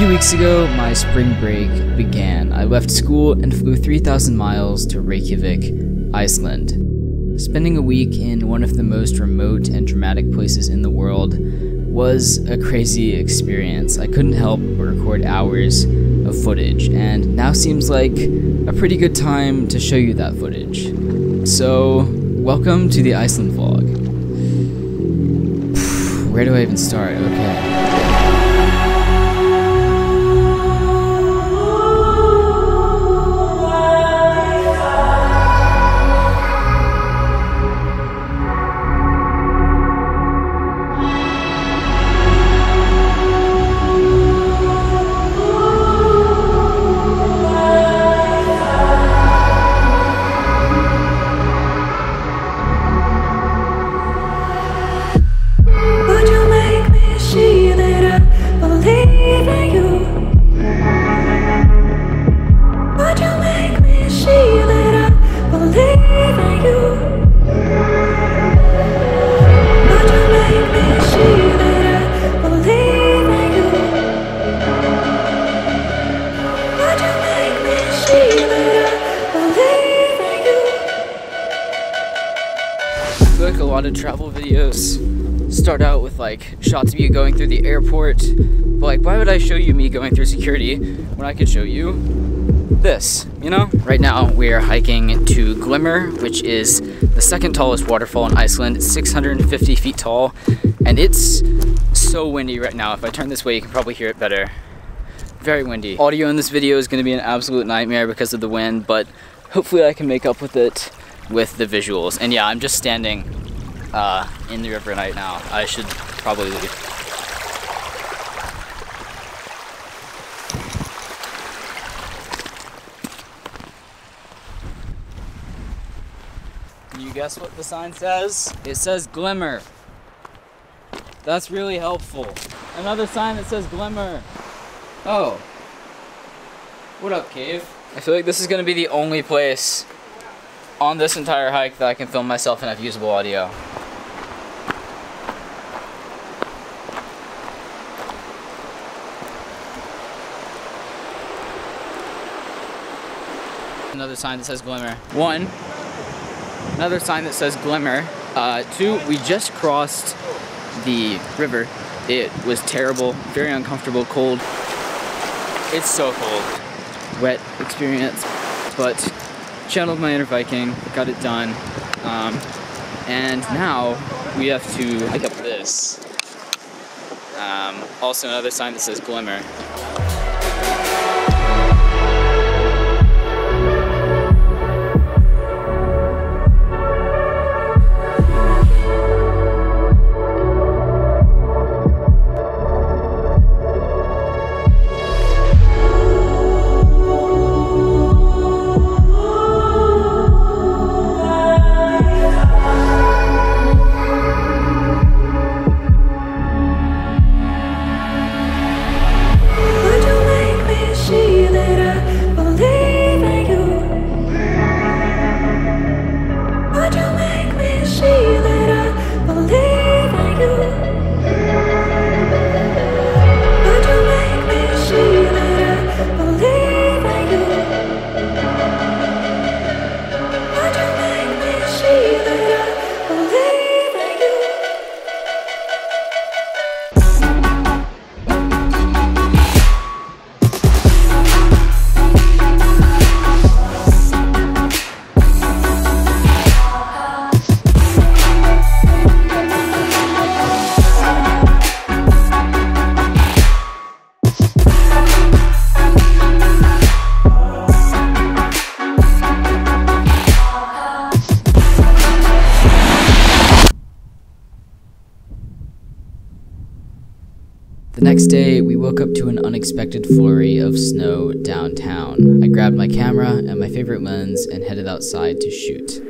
few weeks ago, my spring break began. I left school and flew 3,000 miles to Reykjavik, Iceland. Spending a week in one of the most remote and dramatic places in the world was a crazy experience. I couldn't help but record hours of footage, and now seems like a pretty good time to show you that footage. So, welcome to the Iceland vlog. Where do I even start? Okay. A lot of travel videos start out with like shots of you going through the airport, but like, why would I show you me going through security when I could show you this, you know? Right now we are hiking to Glimmer, which is the second tallest waterfall in Iceland. It's 650 feet tall, and it's so windy right now. If I turn this way, you can probably hear it better. Very windy. Audio in this video is going to be an absolute nightmare because of the wind, but hopefully I can make up with it with the visuals. And yeah, I'm just standing in the river right now. I should probably leave. Can you guess what the sign says? It says Glimmer. That's really helpful. Another sign that says Glimmer. Oh. What up, cave? I feel like this is gonna be the only place on this entire hike that I can film myself and have usable audio. Another sign that says Glimmer. One, another sign that says Glimmer. Two, we just crossed the river. It was terrible, very uncomfortable, cold. It's so cold. Wet experience, but channeled my inner Viking, got it done. And now we have to pick up this. Also another sign that says Glimmer. The next day, we woke up to an unexpected flurry of snow downtown. I grabbed my camera and my favorite lens and headed outside to shoot.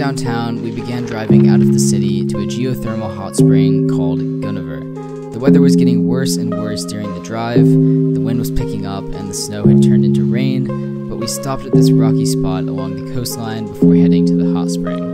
downtown, we began driving out of the city to a geothermal hot spring called Gunnever. The weather was getting worse and worse during the drive, the wind was picking up and the snow had turned into rain, but we stopped at this rocky spot along the coastline before heading to the hot spring.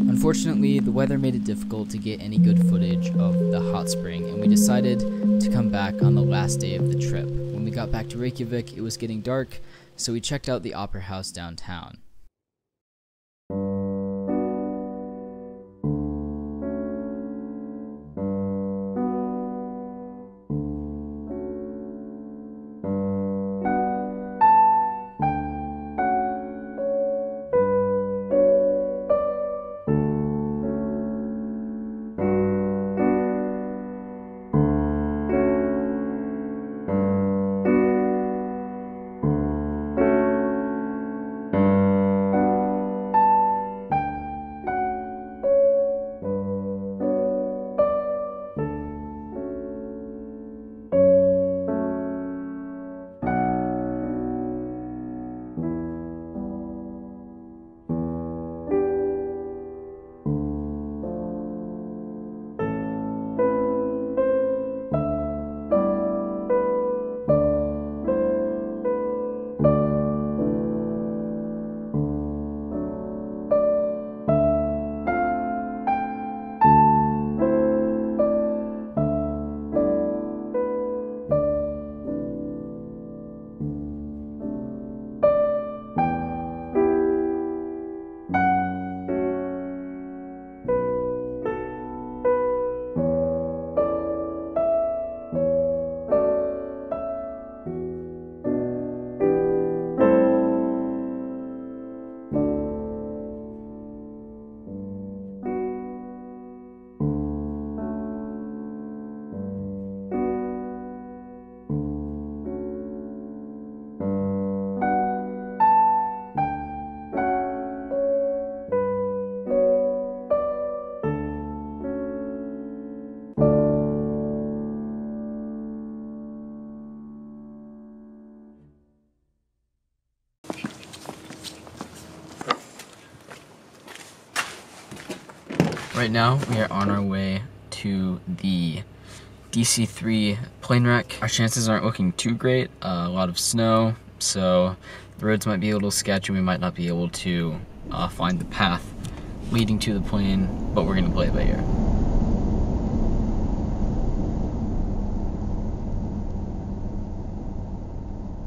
Unfortunately, the weather made it difficult to get any good footage of the hot spring, and we decided to come back on the last day of the trip. When we got back to Reykjavik, it was getting dark, so we checked out the Opera House downtown. Right now, we are on our way to the DC3 plane wreck. Our chances aren't looking too great, a lot of snow, so the roads might be a little sketchy. We might not be able to find the path leading to the plane, but we're gonna play it by ear.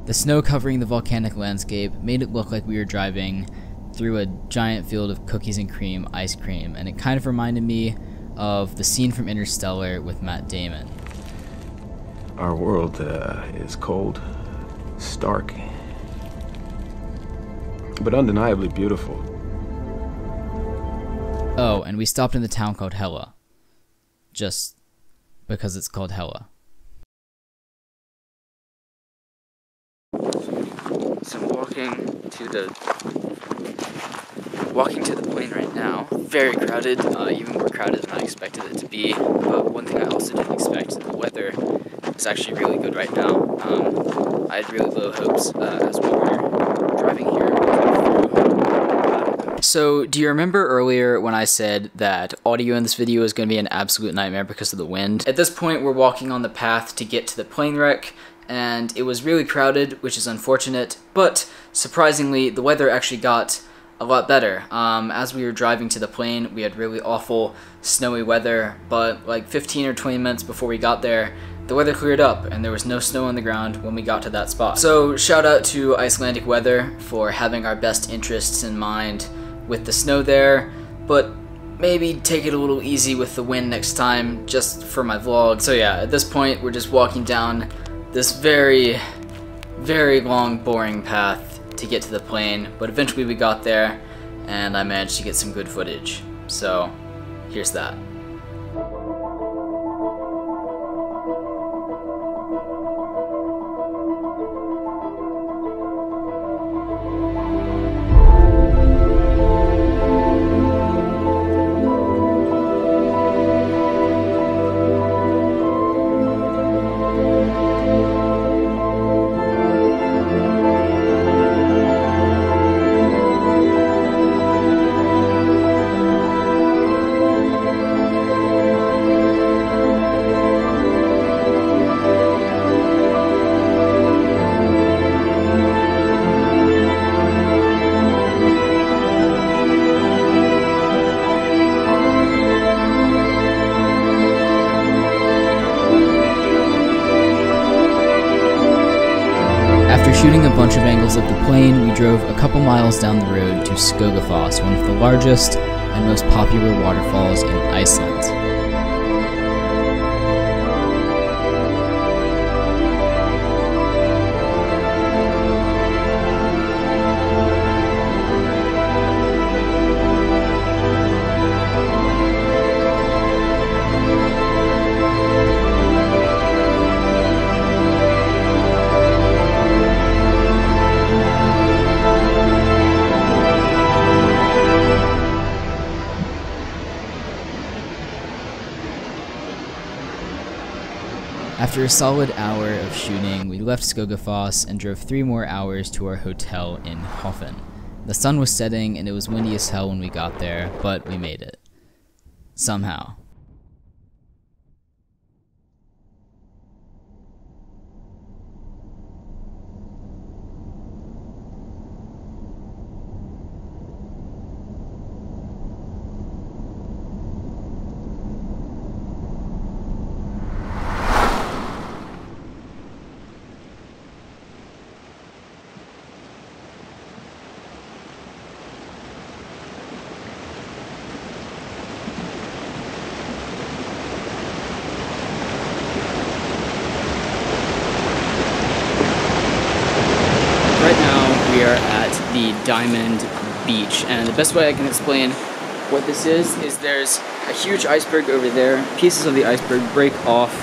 The snow covering the volcanic landscape made it look like we were driving through a giant field of cookies and cream ice cream, and it kind of reminded me of the scene from Interstellar with Matt Damon. Our world is cold, stark, but undeniably beautiful. Oh, and we stopped in the town called Hella, just because it's called Hella. So I'm walking to the plane right now. Very crowded, even more crowded than I expected it to be. But one thing I also didn't expect, the weather is actually really good right now. I had really low hopes as we were driving here. So, do you remember earlier when I said that audio in this video is going to be an absolute nightmare because of the wind? At this point, we're walking on the path to get to the plane wreck, and it was really crowded, which is unfortunate, but surprisingly, the weather actually got a lot better. As we were driving to the plane, we had really awful snowy weather, but like 15 or 20 minutes before we got there, the weather cleared up and there was no snow on the ground when we got to that spot. So shout out to Icelandic Weather for having our best interests in mind with the snow there, but maybe take it a little easy with the wind next time, just for my vlog. So yeah, at this point, we're just walking down this very, very long, boring path to get to the plane, but eventually we got there, and I managed to get some good footage. So, here's that. shooting a bunch of angles of the plane, we drove a couple miles down the road to Skogafoss, one of the largest and most popular waterfalls in Iceland. After a solid hour of shooting, we left Skogafoss and drove 3 more hours to our hotel in Hoffen. The sun was setting and it was windy as hell when we got there, but we made it. Somehow. We are at the Diamond Beach, and the best way I can explain what this is there's a huge iceberg over there. Pieces of the iceberg break off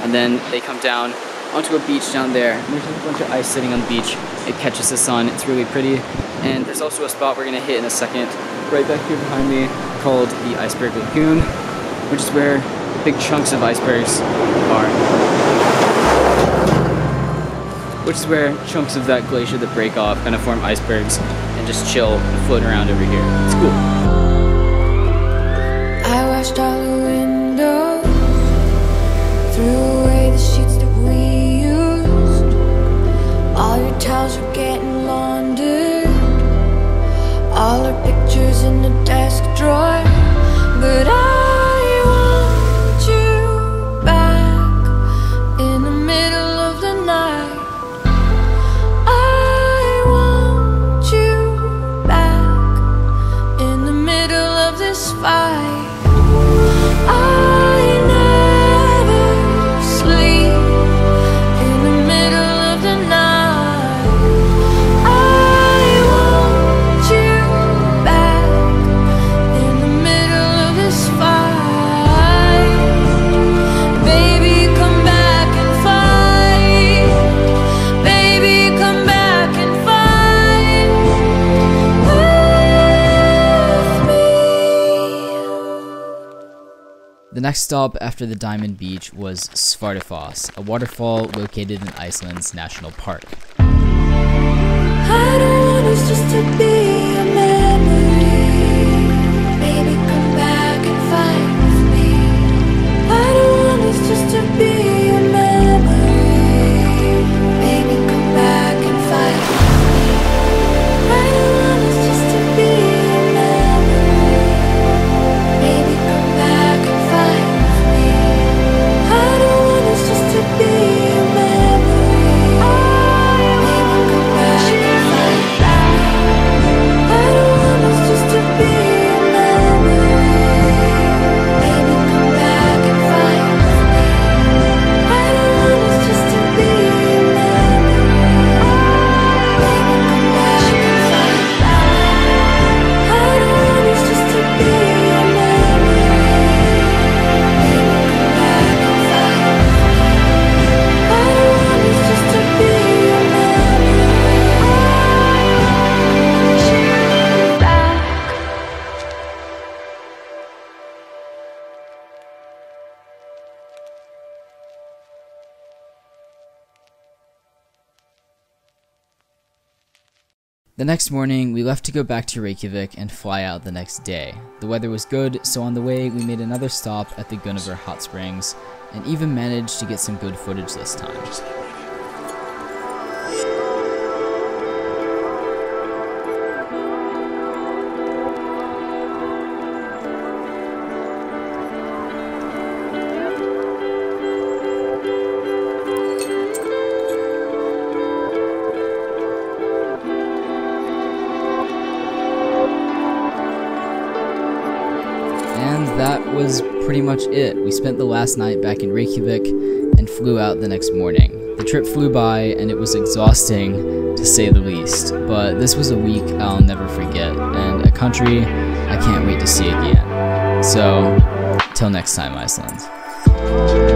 and then they come down onto a beach down there. And there's a bunch of ice sitting on the beach. It catches the sun, it's really pretty. And there's also a spot we're gonna hit in a second right back here behind me called the Iceberg Lagoon, which is where the big chunks of icebergs are. Which is where chunks of that glacier that break off kind of form icebergs and just chill and float around over here. It's cool. I washed all the windows, threw away the sheets that we used. All your towels are getting laundered, all our pictures in the desk drawer. But I want you back in the middle of the night. The next stop after the Diamond Beach was Svartifoss, a waterfall located in Iceland's national park. I don't want us just to be a memory. Baby, come back and fight with me. I don't want us just to be a memory. Baby, come back and fight with me. I don't want us just to be a memory. Baby, come back and fight with me. I don't want us just to be a memory. Baby, come back and fight with me. I don't want us just to be a memory. Baby, come back and fight with me. I don't want us just to be a memory. Baby, come back and fight with me. I don't want us just to be a memory. Baby, come back and fight with me. I don't want us just to be a memory. Back. The next morning, we left to go back to Reykjavik and fly out the next day. The weather was good, so on the way, we made another stop at the Gunnaver Hot Springs, and even managed to get some good footage this time. that was pretty much it. We spent the last night back in Reykjavik and flew out the next morning. The trip flew by and it was exhausting to say the least, but this was a week I'll never forget and a country I can't wait to see again. So, till next time, Iceland.